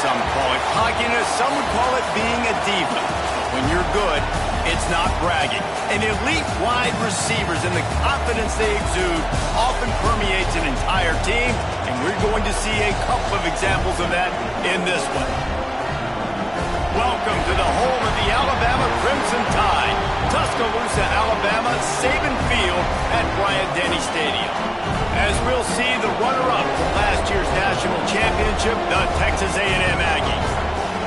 some call it cockiness. Some would call it being a diva. When you're good, it's not bragging. And elite wide receivers and the confidence they exude often permeates an entire team, and we're going to see a couple of examples of that in this one. Welcome to the home of the Alabama Crimson Tide, Tuscaloosa, Alabama, Saban Field at Bryant-Denny Stadium. As we'll see the runner-up from last year's national championship, the Texas A&M Aggies,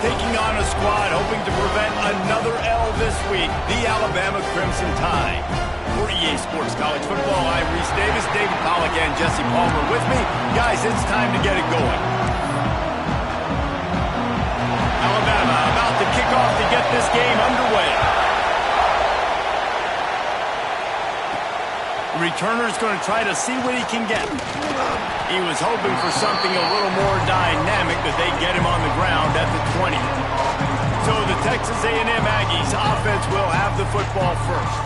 taking on a squad hoping to prevent another L this week, the Alabama Crimson Tide. For EA Sports College Football, I'm Reese Davis, David Pollack, and Jesse Palmer with me. Guys, it's time to get it going. Alabama about to kick off to get this game underway. The returner's going to try to see what he can get. He was hoping for something a little more dynamic, but they get him on the ground at the 20. So the Texas A&M Aggies offense will have the football first.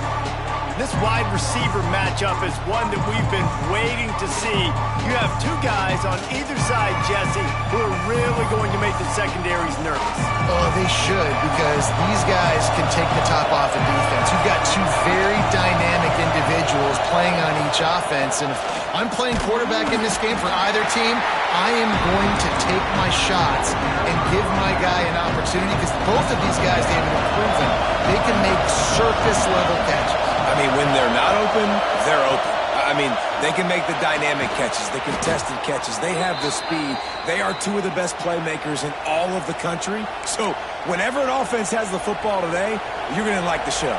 This wide receiver matchup is one that we've been waiting to see. You have two guys on either side, Jesse, who are really going to make the secondaries nervous. Oh, they should, because these guys can take the top off of defense. You've got two very dynamic individuals playing on each offense, and if I'm playing quarterback in this game for either team, I am going to take my shots and give my guy an opportunity, because both of these guys, David, have proven they can make surface-level catches. I mean, when they're not open, they're open. I mean, they can make the dynamic catches, the contested catches. They have the speed. They are two of the best playmakers in all of the country. So whenever an offense has the football today, you're going to like the show.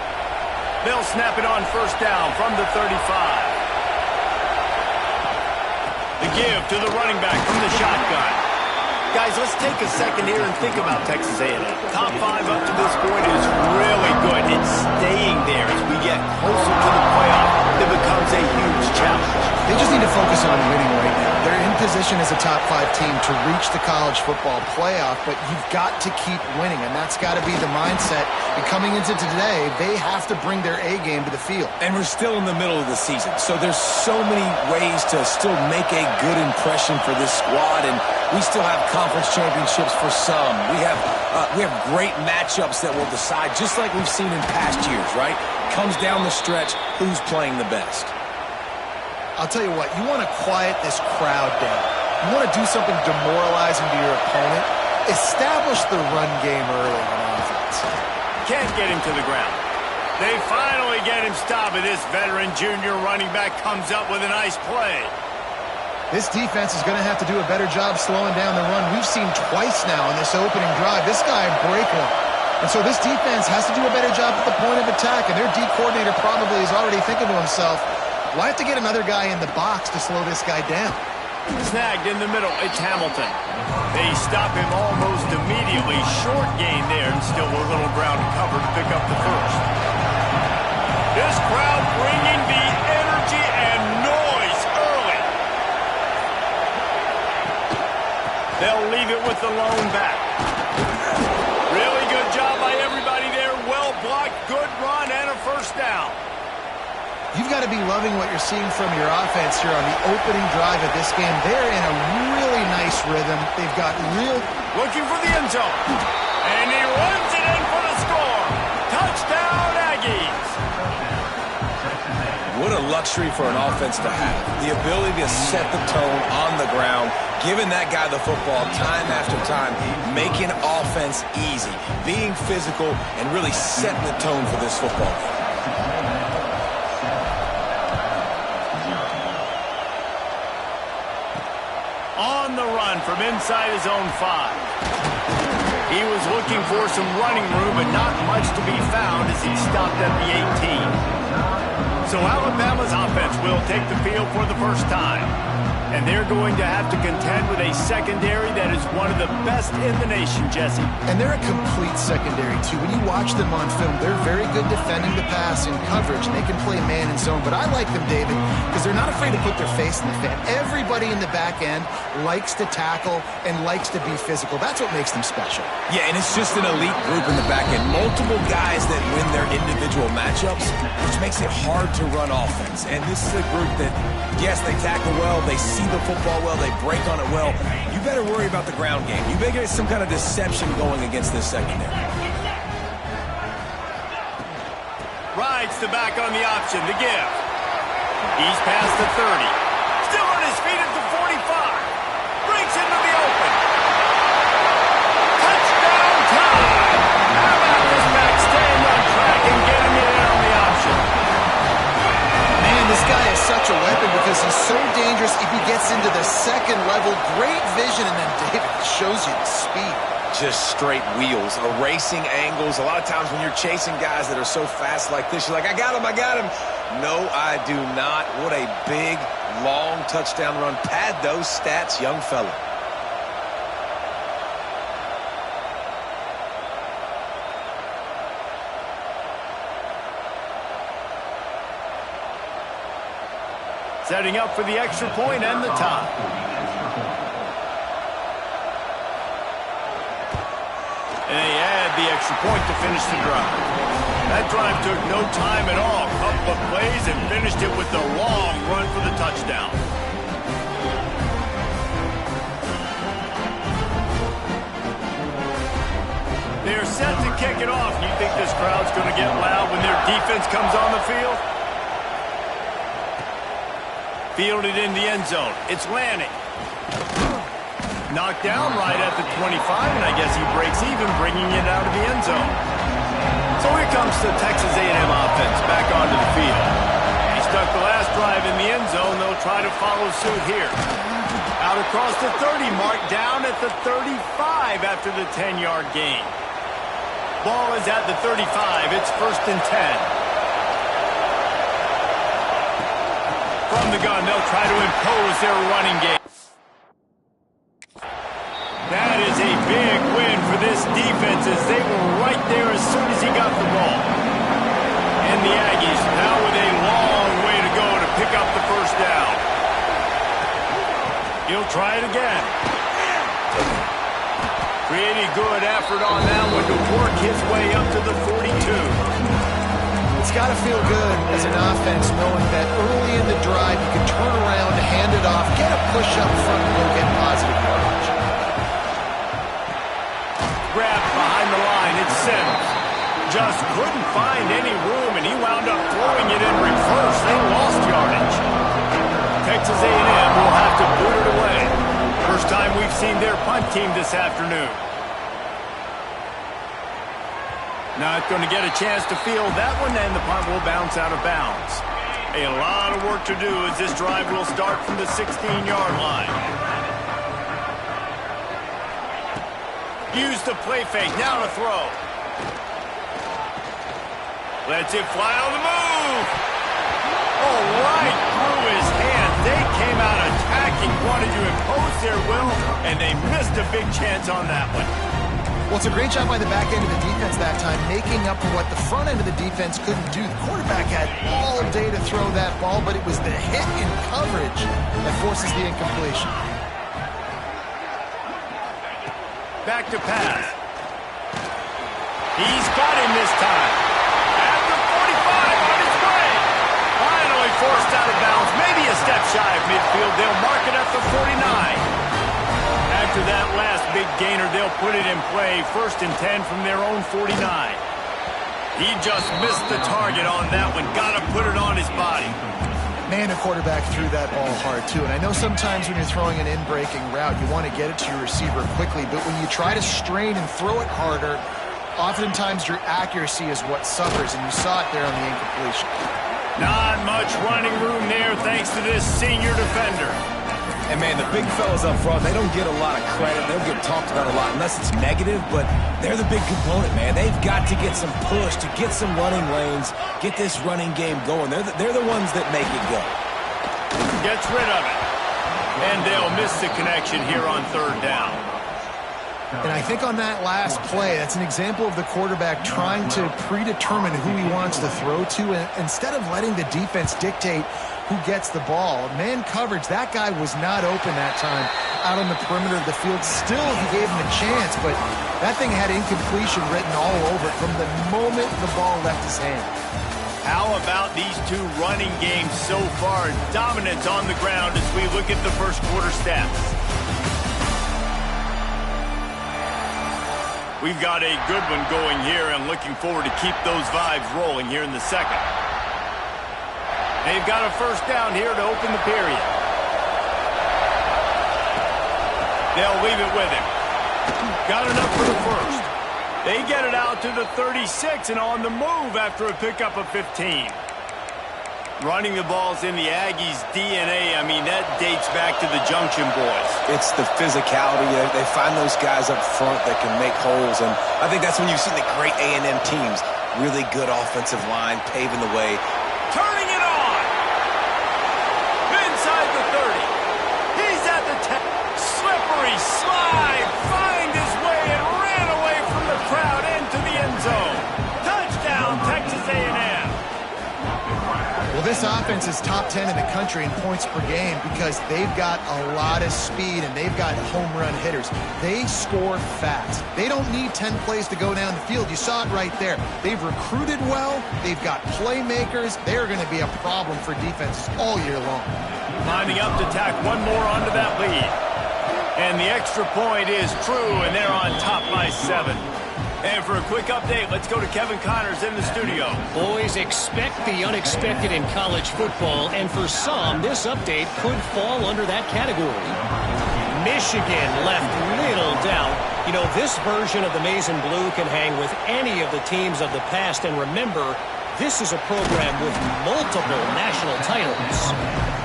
They'll snap it on first down from the 35. The give to the running back from the shotgun. Guys, let's take a second here and think about Texas A&M. Top 5 up to this point is really good. It's staying there as we get closer to the playoff. It becomes a huge challenge. They just need to focus on winning right now. They're in position as a top 5 team to reach the college football playoff, but you've got to keep winning, and that's got to be the mindset. And coming into today, they have to bring their A game to the field. And we're still in the middle of the season, so there's so many ways to still make a good impression for this squad, and we still have conference championships for some. We have great matchups that will decide, just like we've seen in past years, right? Comes down the stretch, who's playing the best. I'll tell you what, you want to quiet this crowd down. You want to do something demoralizing to your opponent. Establish the run game early on offense. Can't get him to the ground. They finally get him stopped, and this veteran junior running back comes up with a nice play. This defense is going to have to do a better job slowing down the run. We've seen twice now in this opening drive. This guy break one. And so this defense has to do a better job at the point of attack, and their D coordinator probably is already thinking to himself, well, I have to get another guy in the box to slow this guy down. Snagged in the middle, it's Hamilton. They stop him almost immediately. Short gain there, and still a little ground to cover to pick up the first. This crowd bringing the energy and noise early. They'll leave it with the lone back. Really good job by everybody there. Well blocked, good run, and a first down. You've got to be loving what you're seeing from your offense here on the opening drive of this game. They're in a really nice rhythm. They've got real... Looking for the end zone. And he runs it in for the score. Touchdown, Aggies. What a luxury for an offense to have. The ability to set the tone on the ground, giving that guy the football time after time, making offense easy, being physical, and really setting the tone for this football game. On the run from inside his own 5. He was looking for some running room, but not much to be found as he stopped at the 18. So Alabama's offense will take the field for the first time. And they're going to have to contend with a secondary that is one of the best in the nation, Jesse. And they're a complete secondary, too. When you watch them on film, they're very good defending the pass in coverage, and they can play man and zone. But I like them, David, because they're not afraid to put their face in the fan. Everybody in the back end likes to tackle and likes to be physical. That's what makes them special. Yeah, and it's just an elite group in the back end. Multiple guys that win their individual matchups, which makes it hard to run offense. And this is a group that, yes, they tackle well, they see the football well, they break on it well. You better worry about the ground game. You better get some kind of deception going against this secondary. Rides the back on the option, the give. He's past the 30. Still on his feet at the 45. Breaks into the open. Touchdown time! How about this back staying on track and getting it in on the option? Man, this guy is such a weapon because he's so dangerous if he gets into the second level. Great vision, and then David shows you the speed. Just straight wheels, erasing angles. A lot of times when you're chasing guys that are so fast like this, you're like, I got him, I got him. No, I do not. What a big, long touchdown run. Pad those stats, young fella. Setting up for the extra point and the tie. And they add the extra point to finish the drive. That drive took no time at all. Couple of plays and finished it with the long run for the touchdown. They're set to kick it off. You think this crowd's going to get loud when their defense comes on the field? Fielded in the end zone. It's Lanning. Knocked down right at the 25, and I guess he breaks even, bringing it out of the end zone. So here comes the Texas A&M offense back onto the field. He stuck the last drive in the end zone. They'll try to follow suit here. Out across the 30 mark, down at the 35 after the 10-yard gain. Ball is at the 35. It's 1st and 10. From the gun, they'll try to impose their running game. That is a big win for this defense as they were right there as soon as he got the ball. And the Aggies now with a long way to go to pick up the first down. He'll try it again. Pretty good effort on that one to work his way up to the 42. It's got to feel good as an offense knowing that early in the drive you can turn around, hand it off, get a push up front, and go get positive yardage. Grabbed behind the line, it's Sims. Just couldn't find any room, and he wound up throwing it in reverse. They lost yardage. Texas A&M will have to boot it away. First time we've seen their punt team this afternoon. Not going to get a chance to field that one, and the punt will bounce out of bounds. A lot of work to do as this drive will start from the 16-yard line. Use the play fake, now to throw. Lets it fly on the move. Oh, right through his hand. They came out attacking, wanted to impose their will, and they missed a big chance on that one. Well, it's a great job by the back end of the defense that time, making up for what the front end of the defense couldn't do. The quarterback had all day to throw that ball, but it was the hit in coverage that forces the incompletion. Back to pass. He's got him this time. At the 45 on his way. Finally forced out of bounds. Maybe a step shy of midfield. They'll mark it at the 49. After that last big gainer, they'll put it in play. 1st and 10 from their own 49. He just missed the target on that one. Got to put it on his body. Man, the quarterback threw that ball hard, too. And I know sometimes when you're throwing an in-breaking route, you want to get it to your receiver quickly. But when you try to strain and throw it harder, oftentimes your accuracy is what suffers. And you saw it there on the incompletion. Not much running room there thanks to this senior defender. And, man, the big fellas up front, they don't get a lot of credit. They'll get talked about a lot unless it's negative, but they're the big component, man. They've got to get some push, to get some running lanes, get this running game going. They're the ones that make it go. Gets rid of it. And they'll miss the connection here on 3rd down. And I think on that last play, that's an example of the quarterback trying to predetermine who he wants to throw to, and instead of letting the defense dictate who gets the ball. Man coverage, that guy was not open that time out on the perimeter of the field. Still, he gave him a chance, but that thing had incompletion written all over it from the moment the ball left his hand. How about these two running games so far? Dominance on the ground as we look at the first quarter stats. We've got a good one going here and looking forward to keep those vibes rolling here in the second. They've got a first down here to open the period. They'll leave it with him. Got enough for the first. They get it out to the 36 and on the move after a pickup of 15. Running the ball's in the Aggies' DNA. I mean, that dates back to the Junction Boys. It's the physicality. They find those guys up front that can make holes, and I think that's when you've seen the great A&M teams. Really good offensive line, paving the way. Turning it on! Inside the 30. He's at the 10. Slippery slide. Find his way and ran away from the crowd into the end zone. Touchdown, Texas A&M. Well, this offense is top 10 in the country in points per game because they've got a lot of speed and they've got home run hitters. They score fast. They don't need 10 plays to go down the field. You saw it right there. They've recruited well. They've got playmakers. They're going to be a problem for defenses all year long. Lining up to tack one more onto that lead. And the extra point is true, and they're on top by 7. And for a quick update, let's go to Kevin Connors in the studio. Boys, expect the unexpected in college football, and for some, this update could fall under that category. Michigan left little doubt. You know, this version of the Maize and Blue can hang with any of the teams of the past, and remember, this is a program with multiple national titles.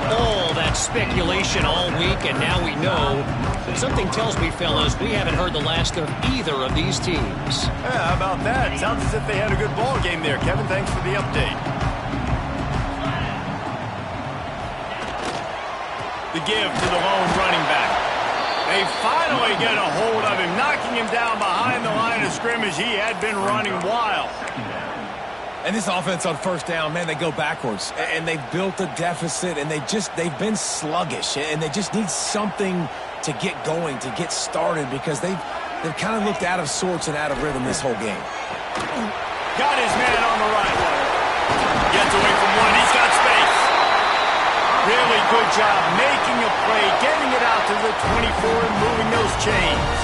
All that speculation all week, and now we know. Something tells me, fellas, we haven't heard the last of either of these teams. Yeah, how about that? Sounds as if they had a good ball game there. Kevin, thanks for the update. The give to the lone running back. They finally get a hold of him, knocking him down behind the line of scrimmage. He had been running wild. And this offense on first down, man, they go backwards. And they've built a deficit, and they've been sluggish. And they just need something to get going, to get started, because they've kind of looked out of sorts and out of rhythm this whole game. Got his man on the right. Gets away from one. He's got space. Really good job making a play, getting it out to the 24 and moving those chains.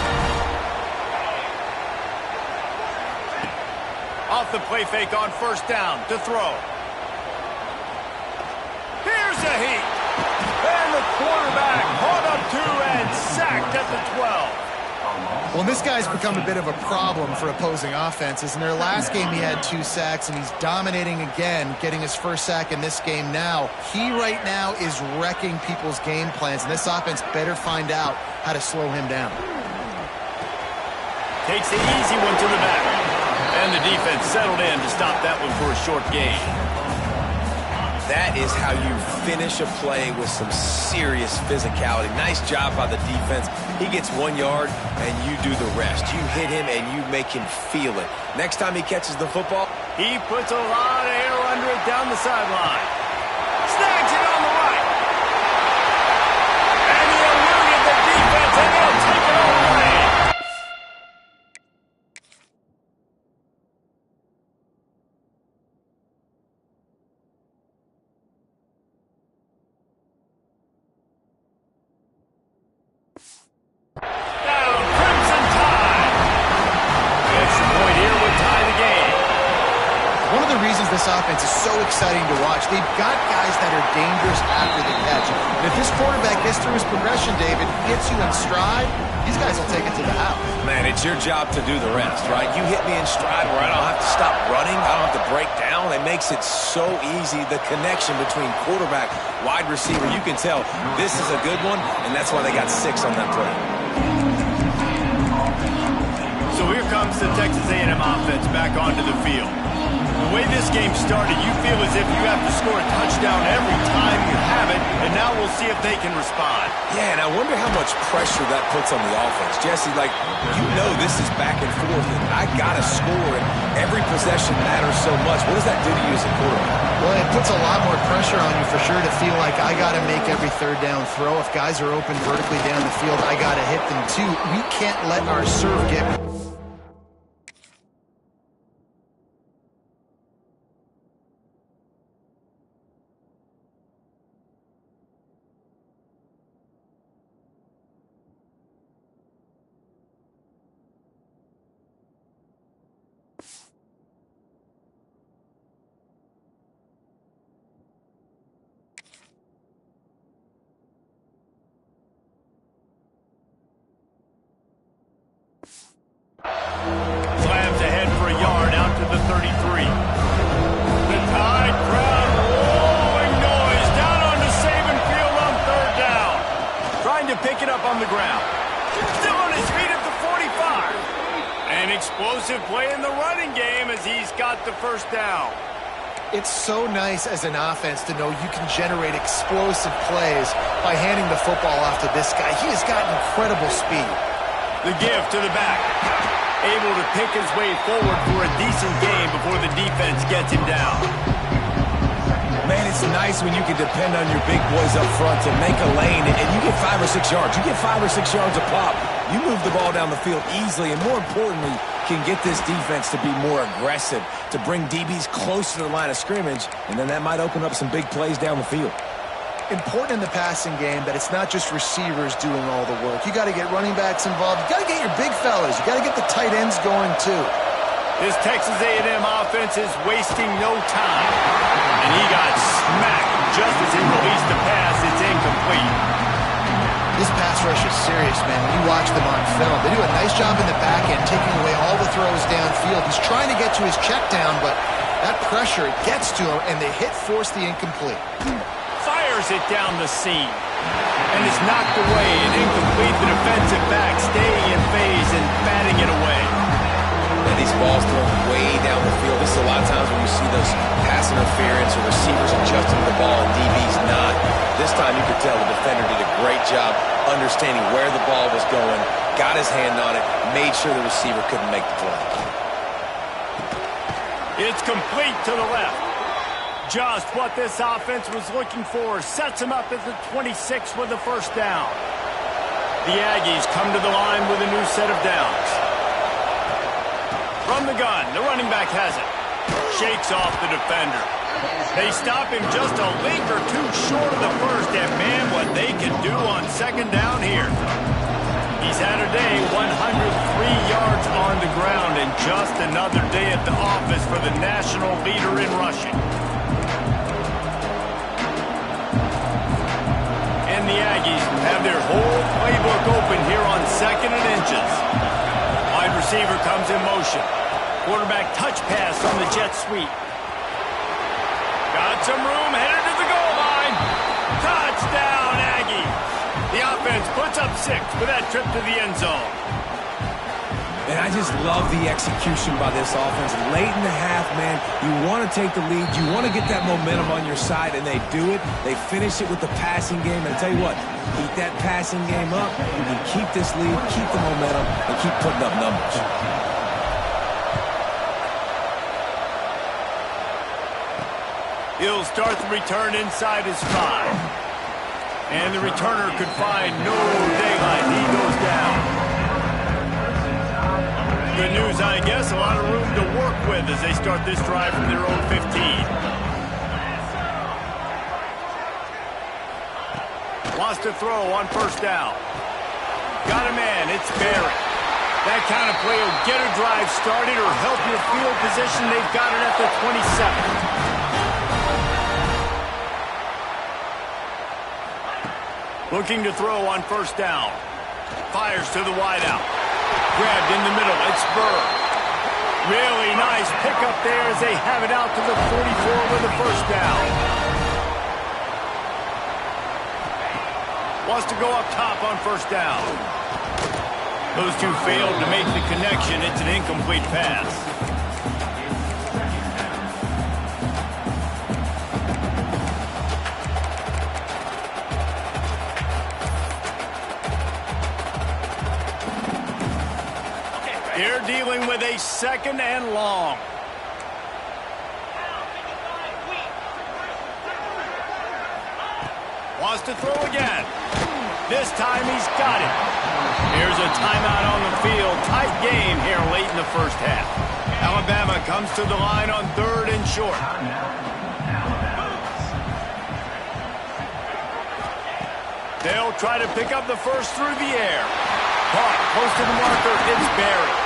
Off the play fake on first down to throw. Here's a heat. And the quarterback caught up 2 and sacked at the 12. Well, this guy's become a bit of a problem for opposing offenses. In their last game, he had 2 sacks, and he's dominating again, getting his first sack in this game now. He right now is wrecking people's game plans, and this offense better find out how to slow him down. Takes the easy one to the back. And the defense settled in to stop that one for a short gain. That is how you finish a play with some serious physicality. Nice job by the defense. He gets 1 yard, and you do the rest. You hit him, and you make him feel it. Next time he catches the football, he puts a lot of air under it down the sideline. Snags it on the right. And he eluded the defense, and he'll take it all away. This offense is so exciting to watch. They've got guys that are dangerous after the catch. And if this quarterback gets through his progression, David, gets you in stride, these guys will take it to the house. Man, it's your job to do the rest, right? You hit me in stride where I don't have to stop running. I don't have to break down. It makes it so easy. The connection between quarterback, wide receiver, you can tell this is a good one, and that's why they got 6 on that play. So here comes the Texas A&M offense back onto the field. The way this game started, you feel as if you have to score a touchdown every time you have it, and now we'll see if they can respond. Yeah, and I wonder how much pressure that puts on the offense. Jesse, like, you know this is back and forth, and I got to score, and every possession matters so much. What does that do to you as a quarterback? Well, it puts a lot more pressure on you for sure to feel like I got to make every third down throw. If guys are open vertically down the field, I got to hit them too. We can't let our serve get... out to the 33. The Tide crowd rolling noise down onto Saban Field on third down. Trying to pick it up on the ground. Still on his feet at the 45. An explosive play in the running game as he's got the first down. It's so nice as an offense to know you can generate explosive plays by handing the football off to this guy. He has got incredible speed. The give to the back. Able to pick his way forward for a decent game before the defense gets him down. Man, it's nice when you can depend on your big boys up front to make a lane, and you get 5 or 6 yards. You get 5 or 6 yards a pop. You move the ball down the field easily, and more importantly, can get this defense to be more aggressive, to bring DBs close to the line of scrimmage, and then that might open up some big plays down the field. Important in the passing game that it's not just receivers doing all the work. You got to get running backs involved. You got to get your big fellas. You got to get the tight ends going too. This Texas A&M offense is wasting no time. And he got smacked just as he released the pass. It's incomplete. This pass rush is serious, man. When you watch them on film, they do a nice job in the back end, taking away all the throws downfield. He's trying to get to his check down, but that pressure, it gets to him, and they force the incomplete. Fires it down the seam. And it's knocked away and incomplete. The defensive back staying in phase and batting it away. And these balls thrown way down the field. This is a lot of times when you see those pass interference or receivers adjusting the ball and DBs not. This time you could tell the defender did a great job understanding where the ball was going, got his hand on it, made sure the receiver couldn't make the play. It's complete to the left. Just what this offense was looking for. Sets him up at the 26 with the first down. The Aggies come to the line with a new set of downs. From the gun, the running back has it. Shakes off the defender. They stop him just a link or two short of the first, and man, what they can do on second down here. He's had a day, 103 yards on the ground, and just another day at the office for the national leader in rushing. And the Aggies have their whole playbook open here on 2nd and inches. Wide receiver comes in motion. Quarterback touch pass on the jet sweep. Got some room, headed to the goal line. Touchdown, Aggies. The offense puts up 6 for that trip to the end zone. And I just love the execution by this offense. Late in the half, man, you want to take the lead. You want to get that momentum on your side, and they do it. They finish it with the passing game. And I tell you what, keep that passing game up. You can keep this lead, keep the momentum, and keep putting up numbers. He'll start the return inside his 5. And the returner could find no daylight. He goes down. Good news, I guess. A lot of room to work with as they start this drive from their own 15. Wants to throw on first down. Got a man. It's Barrett. That kind of play will get a drive started or help your field position. They've got it at the 27. Looking to throw on first down. Fires to the wideout. Grabbed in the middle. It's Burr. Really nice pickup there as they have it out to the 44 with the first down. Wants to go up top on first down. Those two failed to make the connection. It's an incomplete pass. They're dealing with a 2nd and long. Wants to throw again. This time he's got it. Here's a timeout on the field. Tight game here late in the first half. Alabama comes to the line on 3rd and short. They'll try to pick up the first through the air. Caught close to the marker. It's Barry.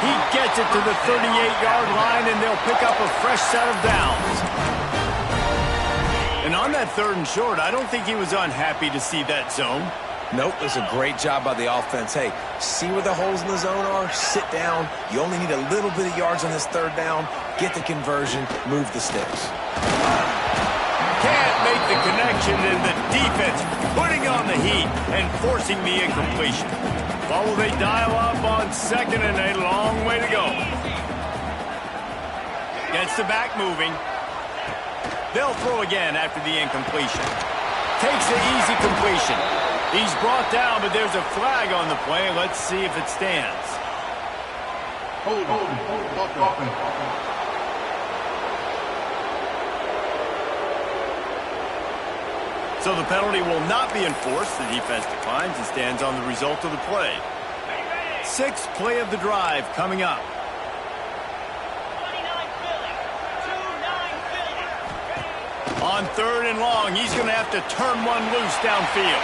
He gets it to the 38-yard line, and they'll pick up a fresh set of downs. And on that 3rd and short, I don't think he was unhappy to see that zone. Nope, it was a great job by the offense. Hey, see where the holes in the zone are? Sit down. You only need a little bit of yards on this third down. Get the conversion. Move the sticks. Can't make the connection, and the defense putting on the heat and forcing the incompletion. Well, will they dial up on second and a long way to go? Gets the back moving. They'll throw again after the incompletion. Takes the easy completion. He's brought down, but there's a flag on the play. Let's see if it stands. Hold. So the penalty will not be enforced. The defense declines and stands on the result of the play. Sixth play of the drive coming up. On third and long, he's going to have to turn one loose downfield.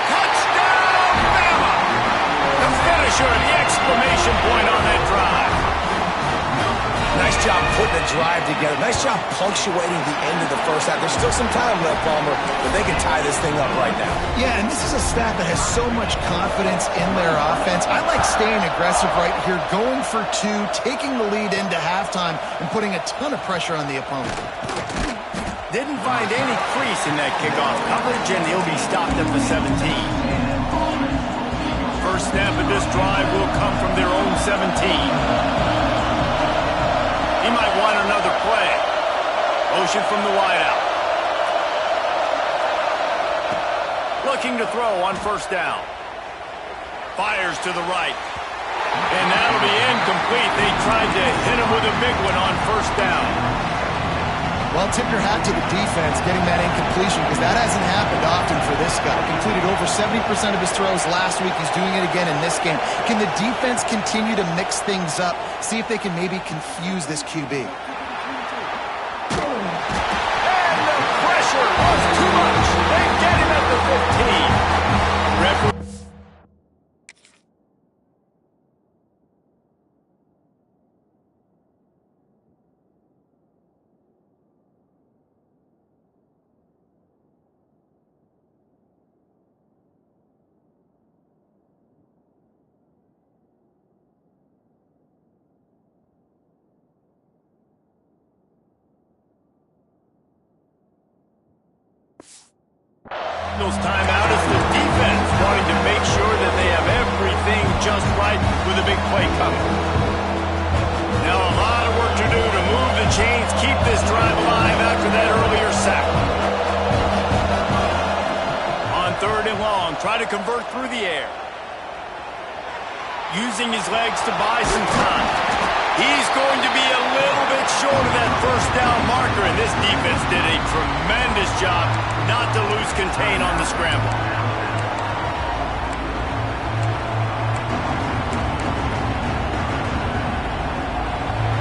Touchdown, Bama! The finisher, the exclamation point on that drive. Nice job putting the drive together. Nice job punctuating the end of the first half. There's still some time left, Palmer, but they can tie this thing up right now. Yeah, and this is a staff that has so much confidence in their offense. I like staying aggressive right here, going for two, taking the lead into halftime, and putting a ton of pressure on the opponent. Didn't find any crease in that kickoff coverage, and he'll be stopped at the 17. First snap of this drive will come from their own 17. He might want another play. Motion from the wideout. Looking to throw on first down. Fires to the right. And that'll be incomplete. They tried to hit him with a big one on first down. Well, tip your hat to the defense getting that incompletion, because that hasn't happened often for this guy. Completed over 70% of his throws last week. He's doing it again in this game. Can the defense continue to mix things up? See if they can maybe confuse this QB. And the pressure was too much. They get him at the 15. Timeout is the defense wanting to make sure that they have everything just right with a big play coming. Now a lot of work to do to move the chains, keep this drive alive after that earlier sack. On third and long, try to convert through the air. Using his legs to buy some time. He's going to be a little bit short of that first down marker, and this defense did a tremendous job not to lose contain on the scramble.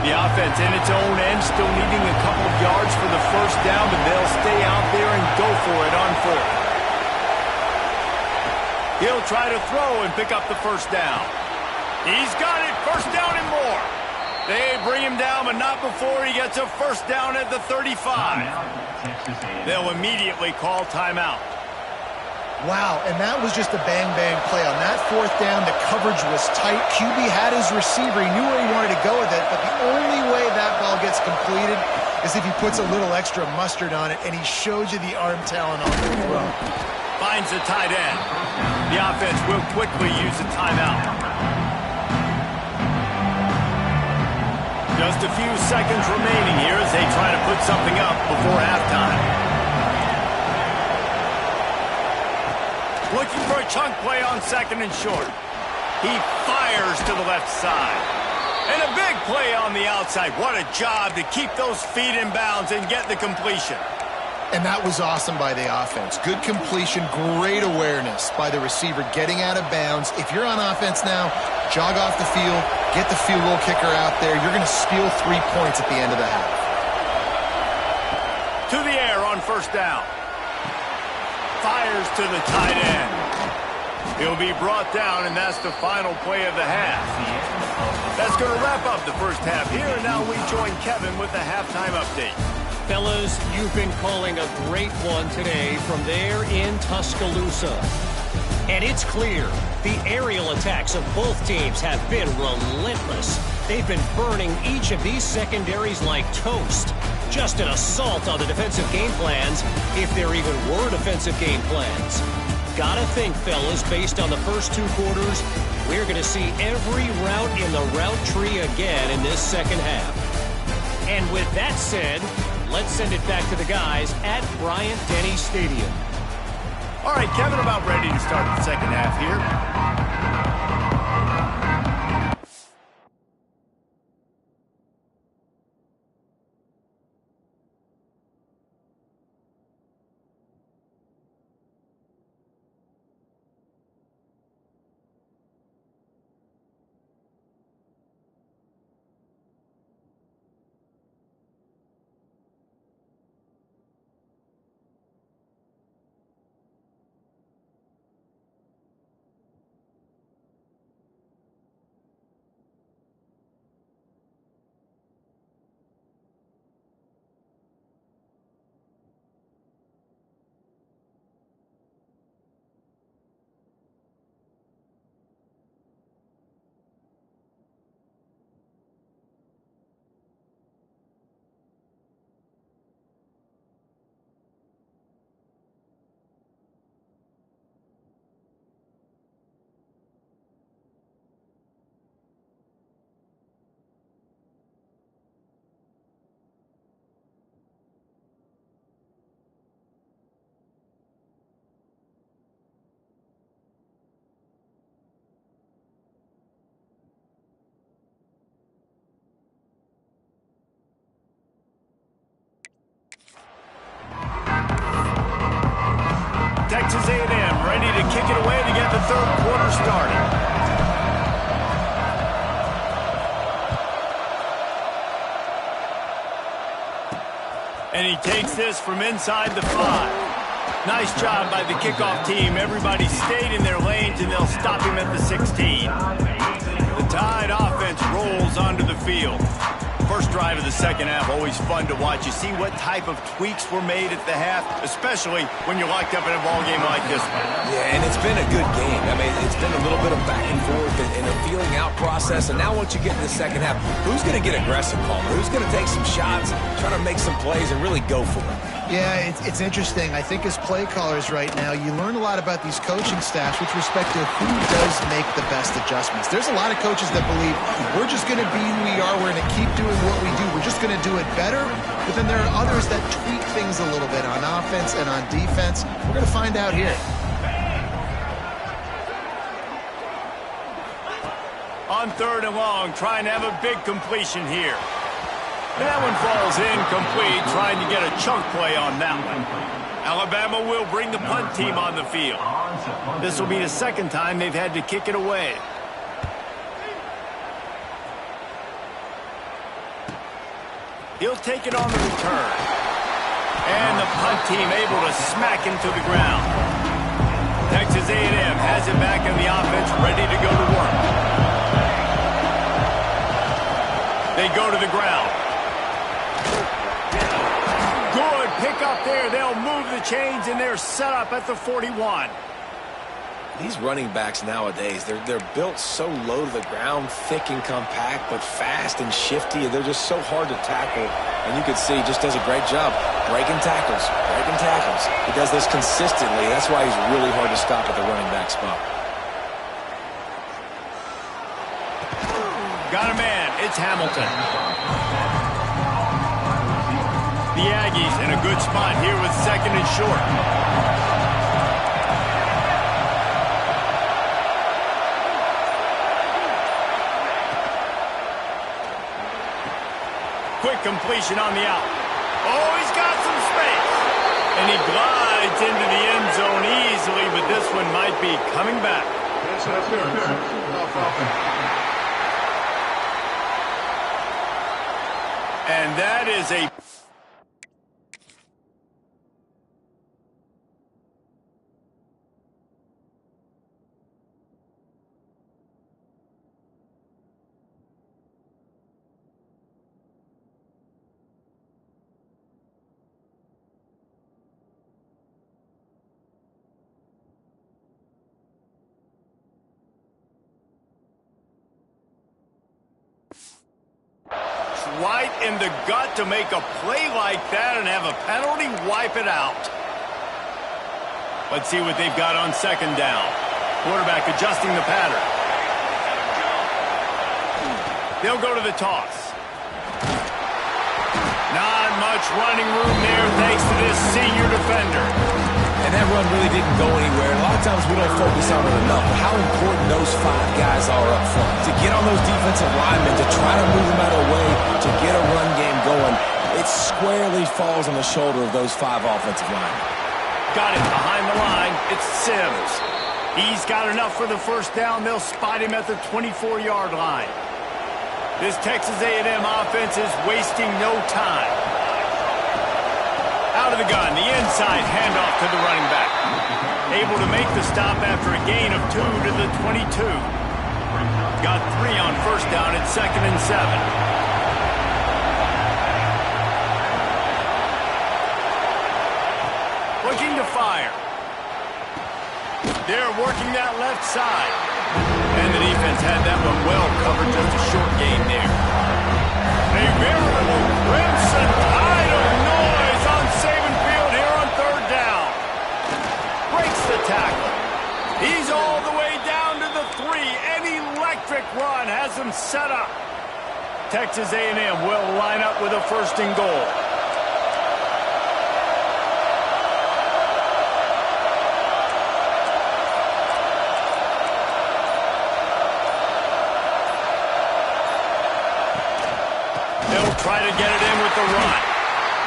The offense in its own end, still needing a couple of yards for the first down, but they'll stay out there and go for it on fourth. He'll try to throw and pick up the first down. He's got it, first down and more. They bring him down, but not before he gets a first down at the 35. They'll immediately call timeout. Wow, and that was just a bang-bang play. On that fourth down, the coverage was tight. QB had his receiver. He knew where he wanted to go with it, but the only way that ball gets completed is if he puts a little extra mustard on it, and he shows you the arm talent on the throw. Finds the tight end. The offense will quickly use a timeout. Just a few seconds remaining here as they try to put something up before halftime. Looking for a chunk play on second and short. He fires to the left side. And a big play on the outside. What a job to keep those feet in bounds and get the completion. And that was awesome by the offense. Good completion, great awareness by the receiver getting out of bounds. If you're on offense now, jog off the field, get the field goal kicker out there. You're going to steal 3 points at the end of the half. To the air on first down. Fires to the tight end. He'll be brought down, and that's the final play of the half. That's going to wrap up the first half here, and now we join Kevin with the halftime update. Fellas, you've been calling a great one today from there in Tuscaloosa. And it's clear, the aerial attacks of both teams have been relentless. They've been burning each of these secondaries like toast. Just an assault on the defensive game plans, if there even were defensive game plans. Gotta think, fellas, based on the first 2 quarters, we're going to see every route in the route tree again in this second half. And with that said, let's send it back to the guys at Bryant-Denny Stadium. All right, Kevin, about ready to start the second half here. Texas A&M ready to kick it away to get the third quarter started. And he takes this from inside the 5. Nice job by the kickoff team. Everybody stayed in their lanes, and they'll stop him at the 16. The Tide offense rolls onto the field. First drive of the second half, always fun to watch. You see what type of tweaks were made at the half, especially when you're locked up in a ball game like this one. Yeah, and it's been a good game. I mean, it's been a little bit of back and forth and a feeling out process. And now once you get in the second half, who's going to get aggressive, Palmer? Who's going to take some shots, try to make some plays, and really go for it? Yeah, it's interesting. I think as play callers right now, you learn a lot about these coaching staffs with respect to who does make the best adjustments. There's a lot of coaches that believe we're just going to be who we are. We're going to keep doing what we do. We're just going to do it better. But then there are others that tweak things a little bit on offense and on defense. We're going to find out here. On 3rd and long, trying to have a big completion here. And that one falls incomplete, trying to get a chunk play on that one. Alabama will bring the punt team on the field. This will be the second time they've had to kick it away. He'll take it on the return. And the punt team able to smack him to the ground. Texas A&M has it back in the offense, ready to go to work. They go to the ground. Good pick up there. They'll move the chains, and they're set up at the 41. These running backs nowadays, they're built so low to the ground, thick and compact, but fast and shifty. They're just so hard to tackle. And you can see he just does a great job breaking tackles, breaking tackles. He does this consistently. That's why he's really hard to stop at the running back spot. Got a man. It's Hamilton. The Aggies in a good spot here with 2nd and short. Quick completion on the out. Oh, he's got some space. And he glides into the end zone easily, but this one might be coming back. Yes, that's good. And that is a... right in the gut to make a play like that and have a penalty wipe it out. Let's see what they've got on second down. Quarterback adjusting the pattern. They'll go to the toss. Not much running room there thanks to this senior defender. And that run really didn't go anywhere. A lot of times we don't focus on it enough, but how important those 5 guys are up front. To get on those defensive linemen, to try to move them out of the way, to get a run game going, it squarely falls on the shoulder of those 5 offensive linemen. Got it behind the line. It's Sims. He's got enough for the first down. They'll spot him at the 24-yard line. This Texas A&M offense is wasting no time. Out of the gun, the inside handoff to the running back. Able to make the stop after a gain of 2 to the 22. Got 3 on first down at 2nd and 7. Looking to fire. They're working that left side. And the defense had that one well covered, just a short game there. A veritable crimson tide of noise on Saban Field here on 3rd down. Breaks the tackle. He's all the way down to the 3. An electric run has him set up. Texas A&M will line up with a 1st and goal. Try to get it in with the run.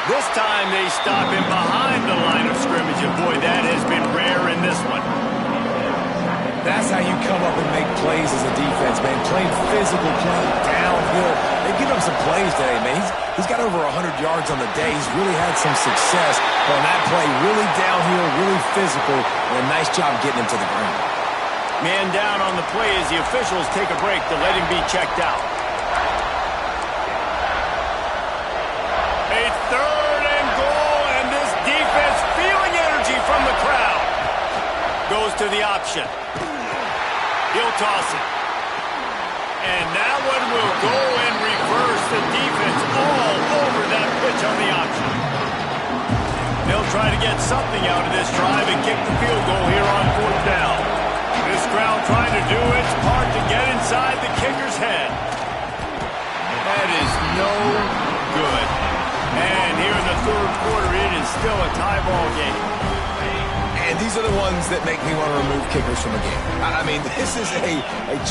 This time they stop him behind the line of scrimmage, and boy, that has been rare in this one. That's how you come up and make plays as a defense, man. Playing physical, playing downhill. They've given him some plays today, man. He's got over 100 yards on the day. He's really had some success on that play. Really downhill, really physical, and a nice job getting him to the ground. Man down on the play as the officials take a break to let him be checked out. A 3rd and goal, and this defense feeling energy from the crowd. Goes to the option. He'll toss it. And that one will go in reverse. The defense all over that pitch on the option. They'll try to get something out of this drive and kick the field goal here on 4th down. This crowd trying to do its part to get inside the kicker's head. That is no good. And here in the 3rd quarter, it is still a tie ball game. And these are the ones that make me want to remove kickers from the game. I mean, this is a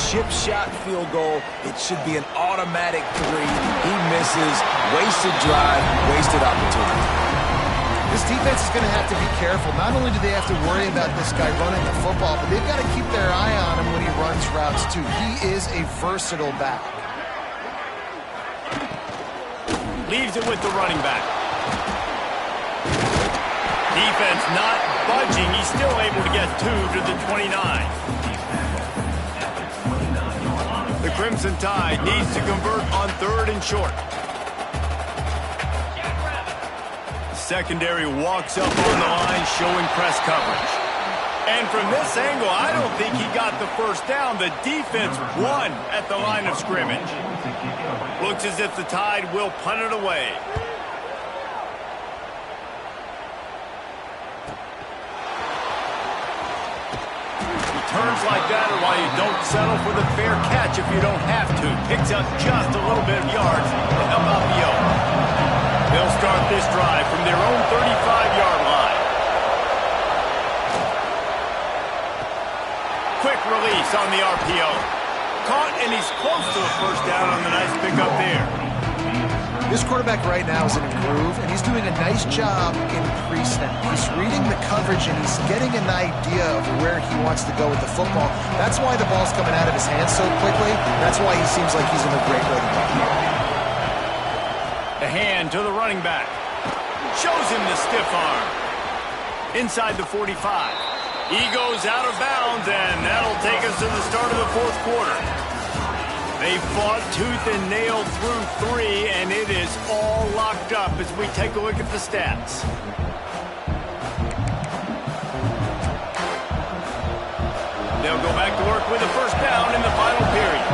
chip shot field goal. It should be an automatic 3. He misses. Wasted drive, wasted opportunity. This defense is going to have to be careful. Not only do they have to worry about this guy running the football, but they've got to keep their eye on him when he runs routes, too. He is a versatile back. Leaves it with the running back. Defense not budging. He's still able to get 2 to the 29. The Crimson Tide needs to convert on 3rd and short. Secondary walks up on the line, showing press coverage. And from this angle, I don't think he got the first down. The defense won at the line of scrimmage. Looks as if the Tide will punt it away. Turns like that are why you don't settle for the fair catch if you don't have to. Picks up just a little bit of yards to help out the O. They'll start this drive from their own 35-yard line. Quick release on the RPO. Caught, and he's close to a first down on the nice pickup there. This quarterback right now is in a groove, and he's doing a nice job in pre-snap. He's reading the coverage, and he's getting an idea of where he wants to go with the football. That's why the ball's coming out of his hands so quickly. That's why he seems like he's in a great rhythm. The hand to the running back. Shows him the stiff arm. Inside the 45. He goes out of bounds, and that'll take us to the start of the 4th quarter. They fought tooth and nail through 3, and it is all locked up as we take a look at the stats. They'll go back to work with a first down in the final period.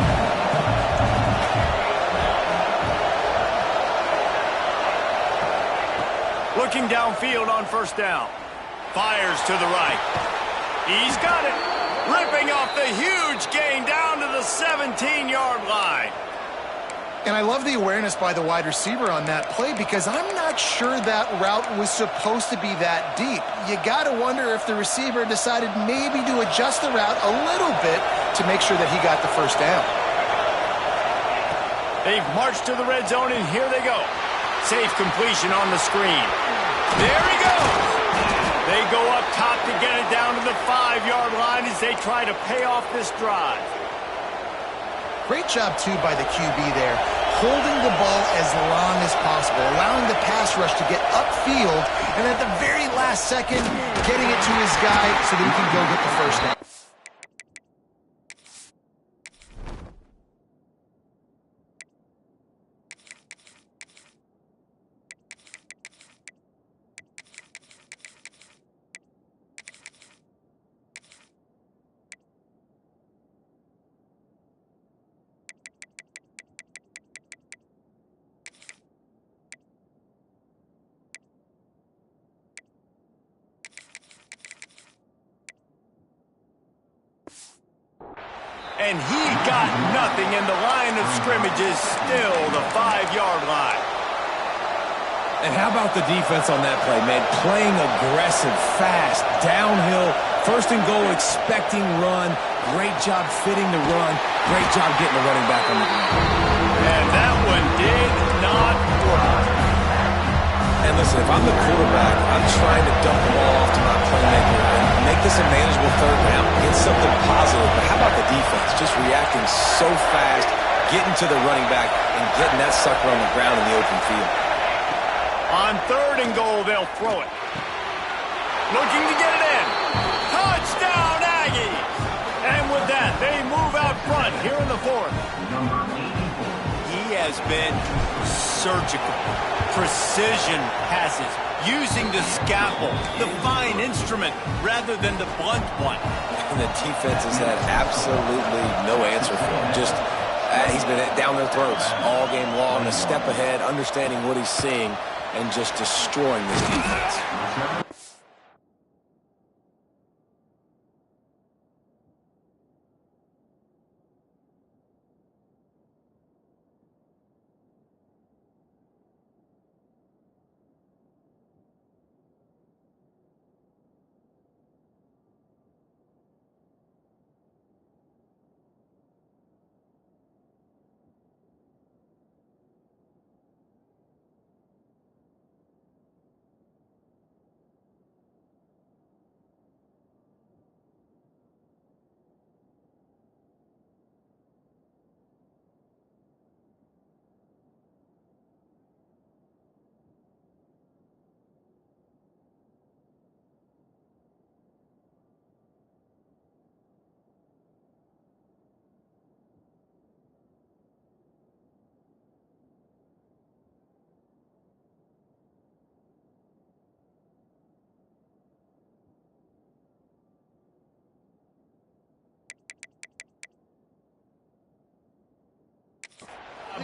Looking downfield on first down. Fires to the right. He's got it. Ripping off the huge gain down to the 17-yard line. And I love the awareness by the wide receiver on that play because I'm not sure that route was supposed to be that deep. You got to wonder if the receiver decided maybe to adjust the route a little bit to make sure that he got the first down. They've marched to the red zone, and here they go. Safe completion on the screen. There he goes. They go up top to get it down to the 5-yard line as they try to pay off this drive. Great job, too, by the QB there, holding the ball as long as possible, allowing the pass rush to get upfield, and at the very last second, getting it to his guy so that he can go get the first down. And he got nothing, and the line of scrimmage is still the 5-yard line. And how about the defense on that play, man? Playing aggressive, fast, downhill, first and goal, expecting run. Great job fitting the run. Great job getting the running back on the ground. And that one did not work. And listen, if I'm the quarterback, I'm trying to dump the ball off to my playmaker and make this a manageable third down, get something positive. But how about the defense? Just reacting so fast, getting to the running back, and getting that sucker on the ground in the open field. On third and goal, they'll throw it. Looking to get it in. Touchdown, Aggies! And with that, they move out front here in the fourth. He has been surgical. Precision passes, using the scalpel, the fine instrument, rather than the blunt one. And the defense has had absolutely no answer for him. Just, he's been down their throats all game long, a step ahead, understanding what he's seeing, and just destroying this defense.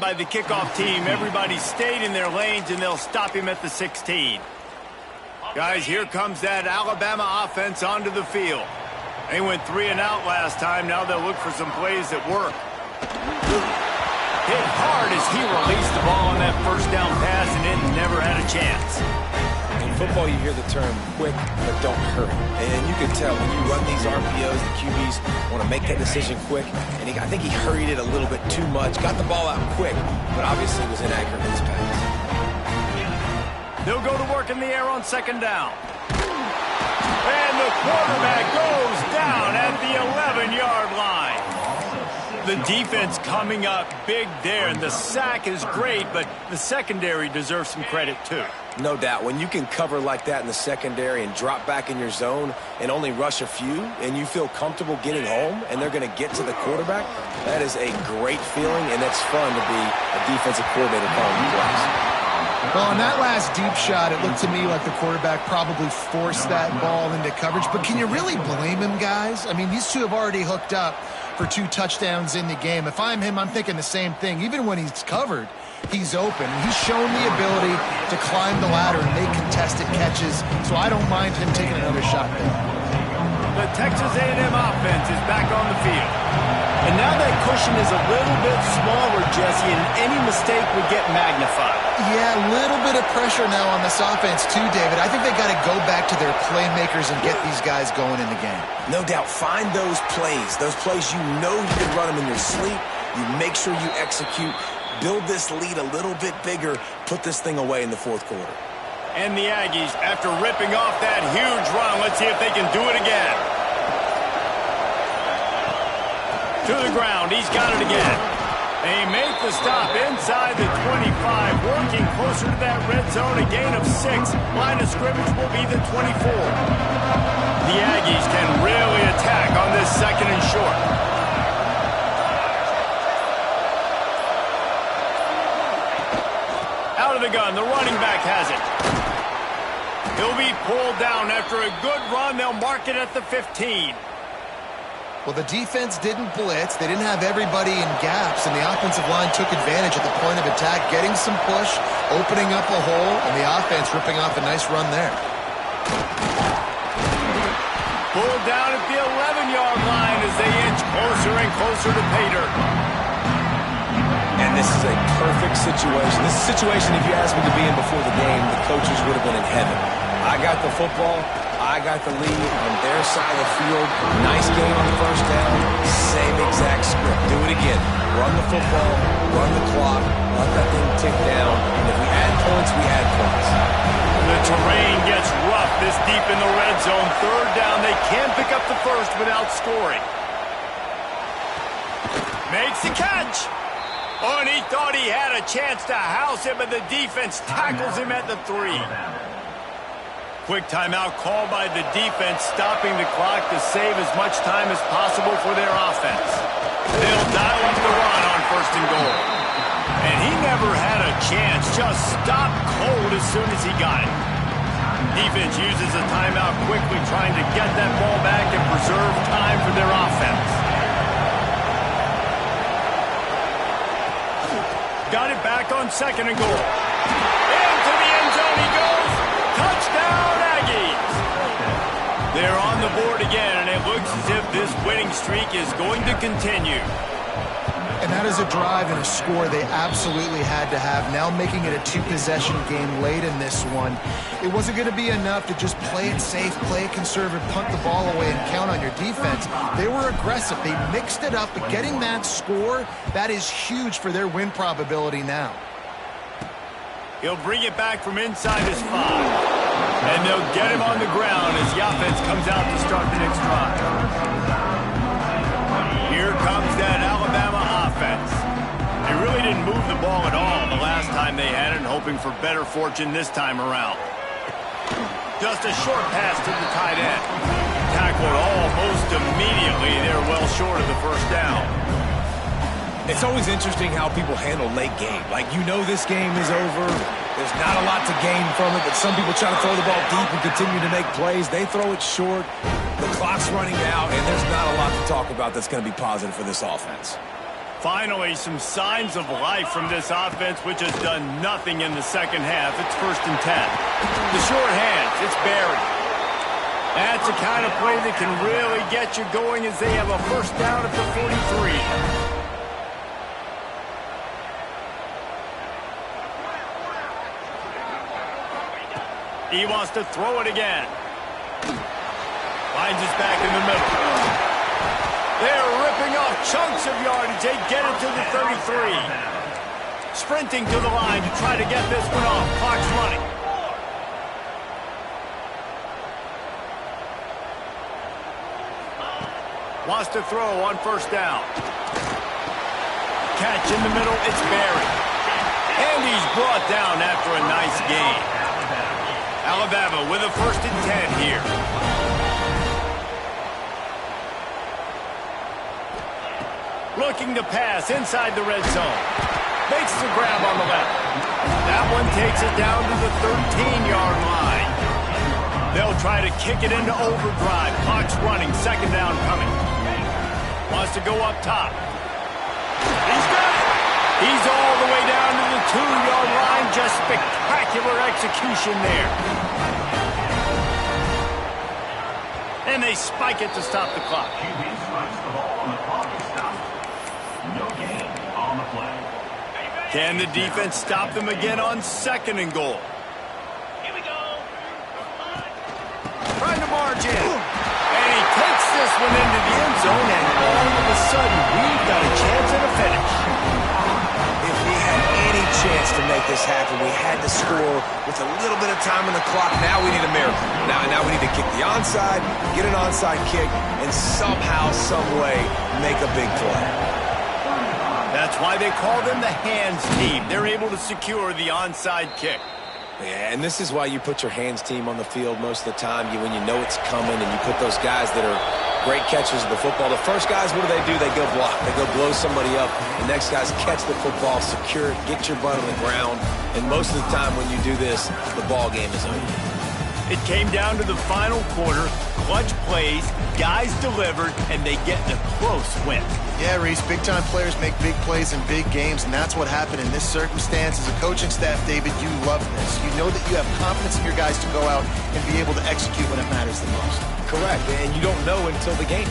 By the kickoff team, everybody stayed in their lanes, and they'll stop him at the 16. Guys, here comes that Alabama offense onto the field. They went 3 and out last time. Now they'll look for some plays that work. Hit hard as he released the ball on that first down pass, and it never had a chance. In football, you hear the term quick, but don't hurry. And you can tell when you run these RPOs, the QBs want to make that decision quick. And I think he hurried it a little bit too much. Got the ball out quick, but obviously was inaccurate in his pass. They'll go to work in the air on second down. And the quarterback goes down at the 11-yard line. The defense coming up big there, and the sack is great, but the secondary deserves some credit too. No doubt. When you can cover like that in the secondary and drop back in your zone and only rush a few, and you feel comfortable getting home, and they're going to get to the quarterback, that is a great feeling, and it's fun to be a defensive coordinator calling plays. Well, on that last deep shot, it looked to me like the quarterback probably forced that ball into coverage. But can you really blame him, guys? I mean, these two have already hooked up for 2 touchdowns in the game. If I'm him, I'm thinking the same thing. Even when he's covered, he's open. He's shown the ability to climb the ladder and make contested catches, so I don't mind him taking another shot there. The Texas A&M offense is back on the field. And now that cushion is a little bit smaller, Jesse, and any mistake would get magnified. Yeah, a little bit of pressure now on this offense too, David. I think they got to go back to their playmakers and get these guys going in the game. No doubt. Find those plays you know you can run them in your sleep. You make sure you execute. Build this lead a little bit bigger. Put this thing away in the fourth quarter. And the Aggies, after ripping off that huge run, let's see if they can do it again. To the ground, he's got it again. They make the stop inside the 25, working closer to that red zone, a gain of 6. Line of scrimmage will be the 24. The Aggies can really attack on this second and short. Out of the gun, the running back has it. He'll be pulled down after a good run. They'll mark it at the 15. Well, the defense didn't blitz. They didn't have everybody in gaps, and the offensive line took advantage at the point of attack, getting some push, opening up a hole, and the offense ripping off a nice run there. Pulled down at the 11-yard line as they inch closer and closer to pay dirt. And this is a perfect situation. This is a situation, if you asked me to be in before the game, the coaches would have been in heaven. I got the football. I got the lead on their side of the field. Nice game on the first down. Same exact script. Do it again. Run the football, run the clock, let that thing tick down. And if we add points, we add points. The terrain gets rough this deep in the red zone. Third down. They can't pick up the first without scoring. Makes the catch. Oh, and he thought he had a chance to house him, but the defense tackles him at the 3. Quick timeout called by the defense, stopping the clock to save as much time as possible for their offense. They'll dial up the run on first and goal. And he never had a chance, just stopped cold as soon as he got it. Defense uses a timeout quickly, trying to get that ball back and preserve time for their offense. Got it back on second and goal. Into the end zone he goes. Touchdown, Aggies! They're on the board again, and it looks as if this winning streak is going to continue. And that is a drive and a score they absolutely had to have. Now making it a 2-possession game late in this one. It wasn't going to be enough to just play it safe, play it conservative, punt the ball away, and count on your defense. They were aggressive. They mixed it up, but getting that score, that is huge for their win probability now. He'll bring it back from inside his 5. And they'll get him on the ground as the offense comes out to start the next drive. Here comes that Alabama offense. They really didn't move the ball at all the last time they had it, hoping for better fortune this time around. Just a short pass to the tight end. Tackled almost immediately. They're well short of the first down. It's always interesting how people handle late game. Like, you know this game is over. There's not a lot to gain from it, but some people try to throw the ball deep and continue to make plays. They throw it short. The clock's running out, and there's not a lot to talk about that's going to be positive for this offense. Finally, some signs of life from this offense, which has done nothing in the second half. It's 1st and 10. The short hands, it's Barry. That's the kind of play that can really get you going as they have a first down at the 43. He wants to throw it again. Finds his back in the middle. They're ripping off chunks of yardage. They get it to the 33. Sprinting to the line to try to get this one off. Clock's running. Wants to throw on first down. Catch in the middle. It's Barry. And he's brought down after a nice gain. Alabama with a 1st and 10 here. Looking to pass inside the red zone. Makes the grab on the left. That one takes it down to the 13-yard line. They'll try to kick it into overdrive. Clock's running. 2nd down coming. Wants to go up top. He's got it. He's all the way down to the 2-yard line. Just spectacular execution there. And they spike it to stop the clock. QB strikes the ball and the clock is stopped. No gain on the play. Can the defense stop them again on 2nd and goal? Here we go. Trying to march in. And he takes this one into the end zone, and all of a sudden, we've got a chance at a finish. If we had any chance to make this happen, we had to score with a little bit of time on the clock. Now we need a miracle. Now we need to kick the onside, get an onside kick, and somehow, some way, make a big play. That's why they call them the hands team. They're able to secure the onside kick. Yeah, and this is why you put your hands team on the field most of the time. When you know it's coming, and you put those guys that are great catchers of the football. The first guys, what do? They go block. They go blow somebody up. The next guys catch the football, secure it, get your butt on the ground. And most of the time when you do this, the ball game is over. It came down to the final quarter. Clutch plays, guys delivered, and they get a close win. Yeah, Reese, big-time players make big plays in big games, and that's what happened in this circumstance. As a coaching staff, David, you love this. You know that you have confidence in your guys to go out and be able to execute when it matters the most. Correct, and you don't know until the game.